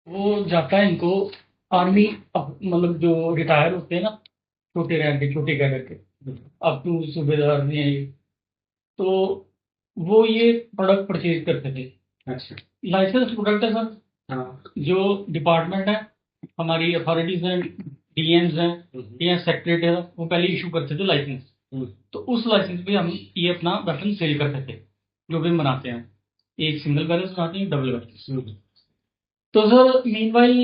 वो जाता है इनको आर्मी, मतलब जो रिटायर होते हैं ना, छोटे रैंक के, छोटे कैडर के, अब टू सूबेदार में है ये। तो वो ये प्रोडक्ट परचेज करते थे। अच्छा। लाइसेंस प्रोडक्ट है सर। हाँ। जो डिपार्टमेंट है, हमारी अथॉरिटीज हैं, डीएम्स हैं या सेक्रेटरी है, वो पहले इशू करते थे लाइसेंस। तो उस लाइसेंस पे हम ये अपना वेपन सेल करते थे, जो भी हम बनाते हैं। एक सिंगल बैलेंस बनाते हैं, डबल बैलेंस। तो सर मीनवाइल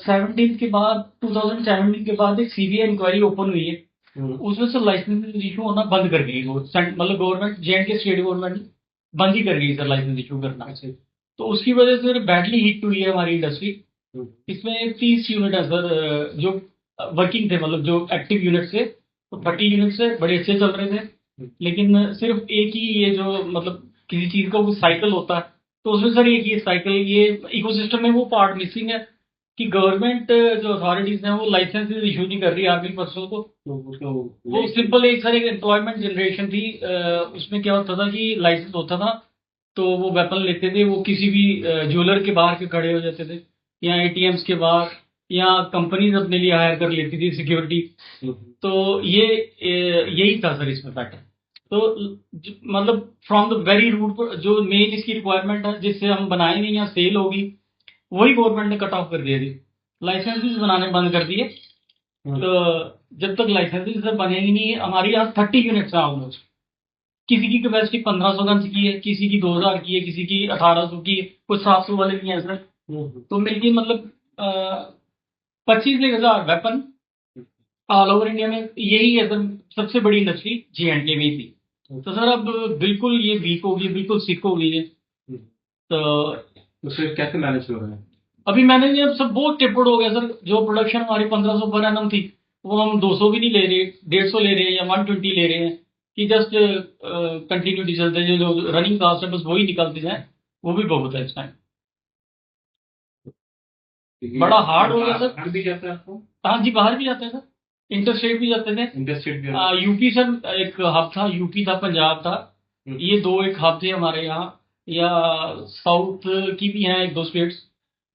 17 के बाद, 2017 के बाद एक सीबीआई इंक्वायरी ओपन हुई है। उसमें से लाइसेंस इशू होना बंद कर गई वो, मतलब गवर्नमेंट, जेएंडके स्टेट गवर्नमेंट बंद ही कर गई सर लाइसेंस इशू करना। अच्छा। तो उसकी वजह से बैडली हिट हुई है हमारी इंडस्ट्री। इसमें 30 यूनिट है सर, जो वर्किंग थे, मतलब जो एक्टिव यूनिट थे, तो 30 यूनिट से बड़े अच्छे चल रहे थे। लेकिन सिर्फ एक ही ये जो, मतलब किसी चीज का वो साइकिल होता है, तो उसमें सर एक ये साइकिल, ये इकोसिस्टम में वो पार्ट मिसिंग है कि गवर्नमेंट जो अथॉरिटीज हैं वो लाइसेंस इशू नहीं कर रही आर्मी पर्सनल को। वो सिंपल एक सर एक एम्प्लॉयमेंट जनरेशन थी। उसमें क्या होता था कि लाइसेंस होता था तो वो वेपन लेते थे, वो किसी भी ज्वेलर के बाहर के खड़े हो जाते थे, या एटीएम्स के बाहर, या कंपनीज अपने लिए हायर कर लेती थी सिक्योरिटी। तो ये यही था सर इसमें पैटर्न। तो मतलब फ्रॉम द वेरी रूट, जो मेन इसकी रिक्वायरमेंट है जिससे हम बनाएंगे या सेल होगी, वही गवर्नमेंट ने कट ऑफ कर दिया थी, लाइसेंसेस बनाने बंद कर दिए। तो जब तक लाइसेंसेस सर बनेगी नहीं, हमारे यहाँ 30 यूनिट्स हैं ऑलमोस्ट। किसी की कैपेसिटी 1500 गन की है, किसी की 2000 की है, किसी की 1800 की है, कुछ 700 वाले भी हैं सर। तो मिलके मतलब 25,000 वेपन ऑल ओवर इंडिया में, यही है सर सबसे बड़ी इंडस्ट्री J&K में ही थी। तो सर अब बिल्कुल ये वीक हो गई, बिल्कुल सिक हो गई है। तो फिर कैसे मैनेज हो रहा है? अभी मैंने ये अब सब बहुत टिपड़ हो गया सर। जो प्रोडक्शन हमारी 1500 पर एनम थी, वो हम 200 भी नहीं ले रहे, 150 ले रहे हैं या 120 ले रहे हैं, कि जस्ट कंटिन्यूटी चलते हैं, जो रनिंग कास्ट है बस वही निकलते जाए। वो भी बहुत है इस टाइम, बड़ा हार्ड हो गया सर। बाहर भी जाता है आपको? हाँ जी, बाहर भी जाते हैं सर, इंटर स्टेट भी जाते थे। इंटर स्टेट भी यूपी सर एक हब था, यूपी था, पंजाब था। ये दो एक हब थे हमारे यहाँ। या साउथ की भी हैं एक दो स्टेट्स,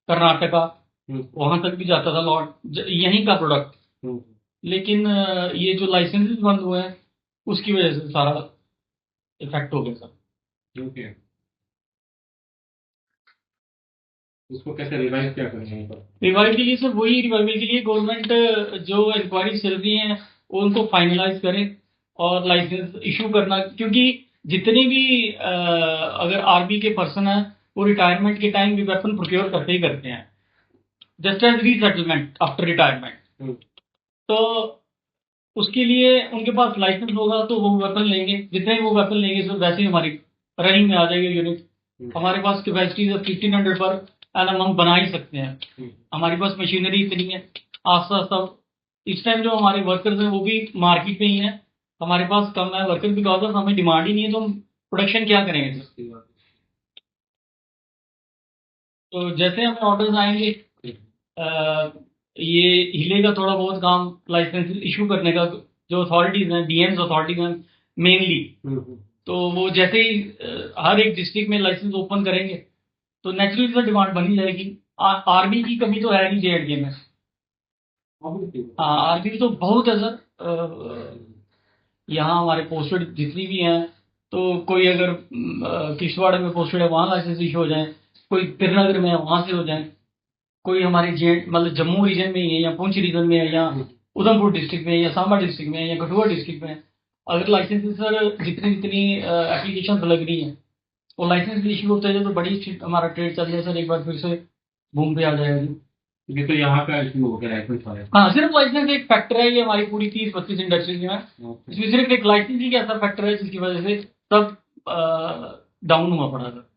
कर्नाटका, वहां तक भी जाता था लॉट, यहीं का प्रोडक्ट। लेकिन ये जो लाइसेंसेस बंद हुए हैं, उसकी वजह से सारा इफेक्ट हो गया सर। ओके। उसको कैसे रिवाइव क्या करें यहाँ पर? रिवाइव के लिए सर, वही रिवाइवल के लिए गवर्नमेंट जो इंक्वायरी चल रही है उनको फाइनलाइज करें और लाइसेंस इशू करना। क्योंकि जितने भी अगर आर्मी के पर्सन हैं, वो रिटायरमेंट के टाइम भी वेपन प्रोक्योर करते ही करते हैं, just as resettlement after retirement. तो उसके लिए उनके पास लाइसेंस होगा तो वो वेपन लेंगे, जितने वो वेपन लेंगे सर वैसे ही हमारी रनिंग में आ जाएगी यूनिट। हमारे पास कैपेसिटी 1500 पर एनम हम बना ही सकते हैं। हमारी पास मशीनरी इतनी है। आस्ता आस्ता इस टाइम जो हमारे वर्कर्स हैं वो भी मार्केट में ही हैं। हमारे पास कम है वर्कर, बिकॉज ऑफ हमें डिमांड ही नहीं है, तो हम प्रोडक्शन क्या करेंगे सर। तो जैसे हमें ऑर्डर्स आएंगे, अ, ये हिलेगा थोड़ा बहुत काम लाइसेंस इशू करने का। जो अथॉरिटीज हैं, डीएम्स अथॉरिटीज हैं मेनली, तो वो जैसे ही हर एक डिस्ट्रिक्ट में लाइसेंस ओपन करेंगे, तो नेचुरली तो डिमांड बनी जाएगी। आर्मी की कमी तो है नहीं J&K में। हाँ, आर्मी तो बहुत है सर। यहाँ हमारे पोस्टेड जितनी भी हैं, तो कोई अगर किश्तवाड़ में पोस्टेड है वहाँ लाइसेंस इशू हो जाए, कोई श्रीनगर में है वहाँ से हो जाए, कोई हमारे जे मतलब जम्मू रीजन में ही है या पुंछ रीजन में है या उधमपुर डिस्ट्रिक्ट में है या सांबा डिस्ट्रिक्ट में है या कठुआ डिस्ट्रिक्ट में है, अगर लाइसेंस सर जितनी जितनी एप्लीकेशन लग रही हैं, वो लाइसेंस भी इशू होते हैं, तो बड़ी हमारा ट्रेड चल जाए सर, एक बार फिर से बूम पे आ जाएगा जी। ये तो यहाँ का इशू हो गया लाइसेंस वाले। हाँ, सिर्फ लाइसेंस एक फैक्टर है ये हमारी पूरी 30-32 इंडस्ट्रीज में। इसमें सिर्फ एक लाइसेंस ही ऐसा फैक्टर है जिसकी वजह से सब डाउन हुआ पड़ा था।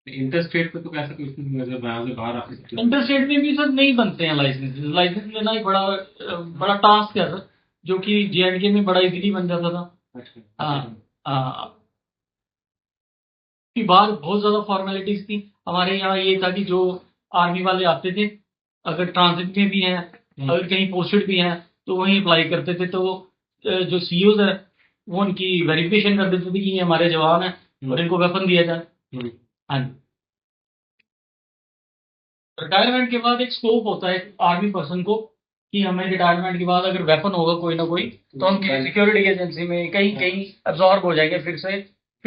इंटर स्टेट पे तो ऐसा कुछ नहीं है जब यहाँ से बाहर आ सकते हैं। इंटर स्टेट में भी सर नहीं बनते हैं लाइसेंस। लाइसेंस लेना एक बड़ा टास्क है सर, जो कि J&K में बड़ा इजीली बन जाता था। अच्छा। हाँ हाँ। कि बाहर बहुत ज्यादा फॉर्मेलिटीज थी, हमारे यहाँ ये था कि जो आर्मी वाले आते थे, अगर ट्रांजिट में भी हैं, अगर कहीं पोस्टेड भी हैं, तो वहीं अप्लाई करते थे। तो जो सीईओज है वो उनकी वेरिफिकेशन कर देते थे कि ये हमारे जवान हैं और इनको वेपन दिया जाए। हाँ जी। रिटायरमेंट के बाद एक स्कोप होता है आर्मी पर्सन को कि हमें रिटायरमेंट के बाद अगर वेपन होगा कोई ना कोई तो हम सिक्योरिटी एजेंसी में कहीं कहीं अब्जॉर्ब हो जाएंगे, फिर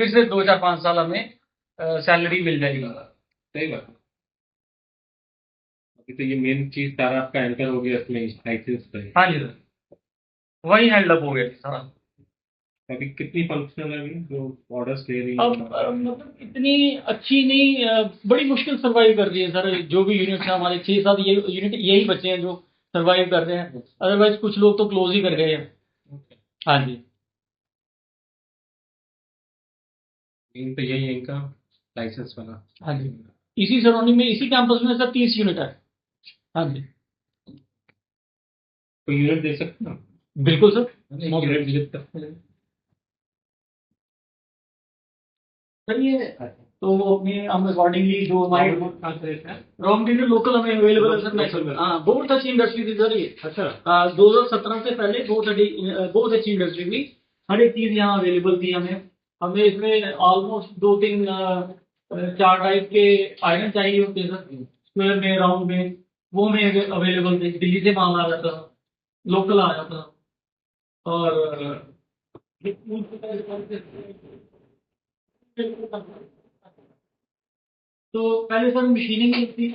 से 2 4 5 साल हमें सैलरी मिल जाएगी। सही बात है। अभी तो ये मेन चीज सारा आपका एंकर हो गया इसमें लाइसेंस पे। हाँ जी सर, वही हैंड अप हो गया सारा। अभी कितनी फंक्शनल है अभी जो ऑर्डर्स ले रही अब है? मतलब इतनी अच्छी नहीं, बड़ी मुश्किल सर्वाइव कर रही है सर। जो भी यूनिट है हमारे 6 7 ये यूनिट यही बचे हैं जो सर्वाइव कर रहे हैं, अदरवाइज कुछ लोग तो क्लोज ही कर गए हैं। हाँ जी। मेन तो यही है इनका लाइसेंस वाला। हाँ जी, इसी सराउंडिंग में इसी कैंपस में सर 30 यूनिट है। हाँ जी कोई यूनिट दे सकते हो? बिल्कुल सर। यूनिट विजिट करते हैं। सर ये तो अपने हम अकॉर्डिंगली जो हमारे रॉ मटेरियल लोकल हमें अवेलेबल है सर। नेचुरल, हाँ बहुत अच्छी इंडस्ट्री थी सर ये। अच्छा, 2017 से पहले बहुत अच्छी इंडस्ट्री थी। हर एक चीज यहाँ अवेलेबल थी हमें। हमें इसमें ऑलमोस्ट 2 3 4 टाइप के आयरन चाहिए होते सर, स्क्वायर में राउंड में, वो में अवेलेबल थे। दिल्ली से माल आ जाता था, लोकल आ जाता था। और तो पहले सर मशीनिंग की थी,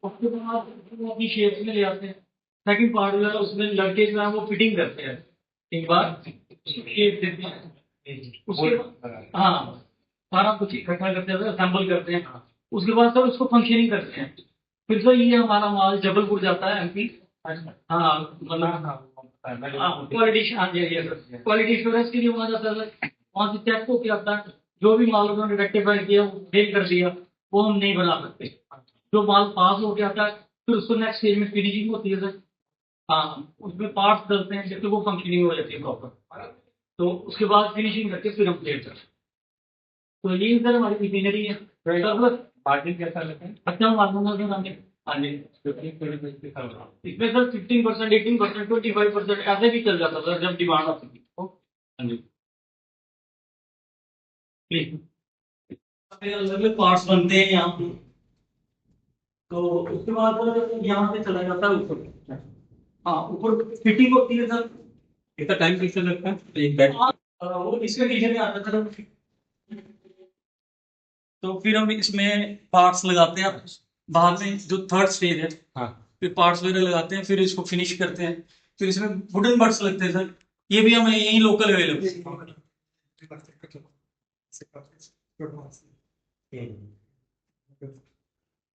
उसके बाद वो अपनी शेप में ले आते हैं। सेकंड पार्ट जो है उसमें लड़के जो है वो फिटिंग करते हैं, एक बार शेप देते हैं, उसके बाद हाँ सारा कुछ इकट्ठा करते हैं, असेंबल करते हैं। उसके बाद सर उसको फंक्शनिंग करते हैं। फिर सर ये हमारा माल जबलपुर जाता है एमपी। हाँ मतलब क्वालिटी, हाँ जी सर, क्वालिटी एश्योरेंस के लिए वहाँ जाता है सर। वहाँ से चेक हो के आता है, जो भी माल उन्होंने रेक्टिफाई किया वो फेल कर दिया, वो हम नहीं बना सकते। जो माल पास हो गया था फिर उसको नेक्स्ट स्टेज में फिनिशिंग होती है सर। हाँ उसमें पार्ट्स डलते हैं जिससे वो फंक्शनिंग हो जाती है प्रॉपर, तो उसके बाद फिनिशिंग करके फिर हम प्लेट करते हैं। तो यही सर हमारी मशीनरी है। सर मार्जिन कैसा लगता है? अच्छा मालूम है सर हमें। हाँ जी, इसमें सर 15% 18% 25% ऐसे भी चल जाता सर जब डिमांड आती थी। हाँ जी प्लीज। अलग अलग पार्ट्स बनते हैं यहाँ पे, तो उसके बाद सर यहाँ से चला जाता है ऊपर। हाँ ऊपर फिटिंग होती है सर। कितना टाइम कैसे लगता है एक बैग? वो इसके नीचे में आता है सर। तो फिर हम इसमें पार्ट्स लगाते हैं बाद में, जो थर्ड स्टेज है। हाँ। फिर पार्ट्स वगैरह लगाते हैं, फिर इसको फिनिश करते हैं। फिर इसमें वुडन बट्स लगते हैं सर, ये भी हमें यही लोकल अवेलेबल है।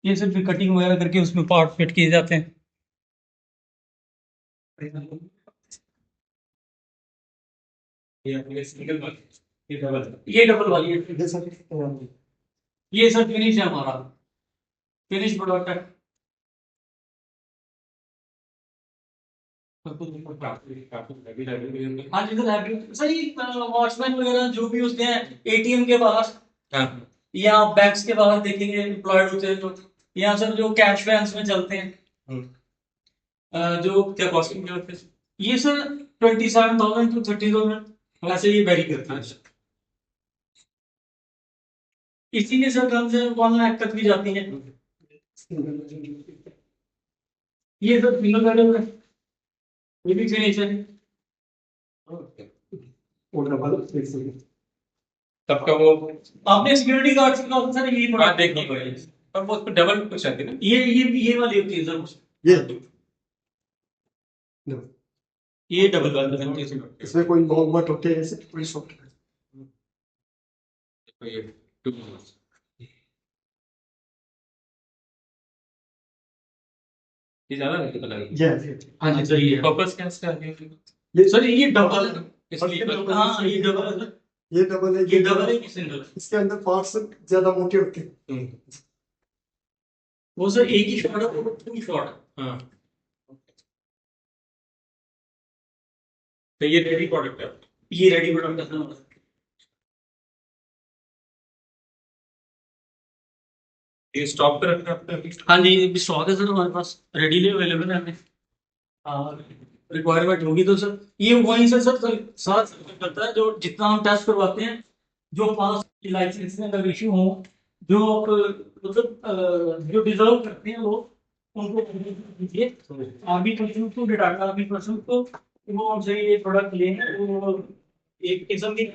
ये सिर्फ कटिंग वगैरह करके उसमें पार्ट फिट किए जाते हैं। ये सिंगल वाली, ये डबल। ये डबल वाली है, ये सर फिनिश है हमारा, फिनिश प्रोडक्ट है। हाँ जी सर, हैवी सर। ये वॉचमैन वगैरह जो भी होते हैं एटीएम के बाहर हाँ। या बैंक्स के बाहर देखेंगे एम्प्लॉयड होते हैं, तो या सर जो कैश वैन्स में चलते हैं, जो क्या कॉस्टिंग क्या होती है? ये सर 27,000 to 30,000 वैसे ये वेरी करता है। इसीलिए सर कम से 1 लाख तक भी जाती है। ये सर सिंगल बेड है, ये भी फिनिश है। तब का वो आपने सिक्योरिटी गार्ड से कहा सर यही बात प्रोडक्ट देखनी पड़ेगी, पर वो उसको डबल कुछ आती है ना। ये वाली होती है सर, ये डबल वाली होती है सर। इसमें कोई मोहब्बत होती है ऐसे कोई शौक है। ये ज्यादा नहीं पता लगा। हाँ जी सर, ये पर्पस क्या इसका है? ये सर ये डबल है। इसलिए हाँ ये डबल है सर, ये डबल है, ये डबल है कि सिंगल है? इसके अंदर पार्ट्स ज्यादा मोटे होते हैं। वो सर एक ही शॉट है, वो 2 शॉट है। हाँ। तो ये रेडी प्रोडक्ट है। ये रेडी प्रोडक्ट है सर। ये स्टॉक पे रखना है आपने? हाँ जी ये स्टॉक है सर हमारे पास, रेडीली अवेलेबल है हमें। रिक्वायरमेंट होगी तो सर ये वहीं से सर साथ करता है, जो जितना हम टेस्ट करवाते हैं, जो पास लाइसेंस में अगर इशू हो, जो मतलब जो डिजर्व करते हैं लोग उनको दीजिए। आर्मी पर्सन को डाटा आर्मी पर्सन को वो हमसे ये प्रोडक्ट लें वो एक किस्म की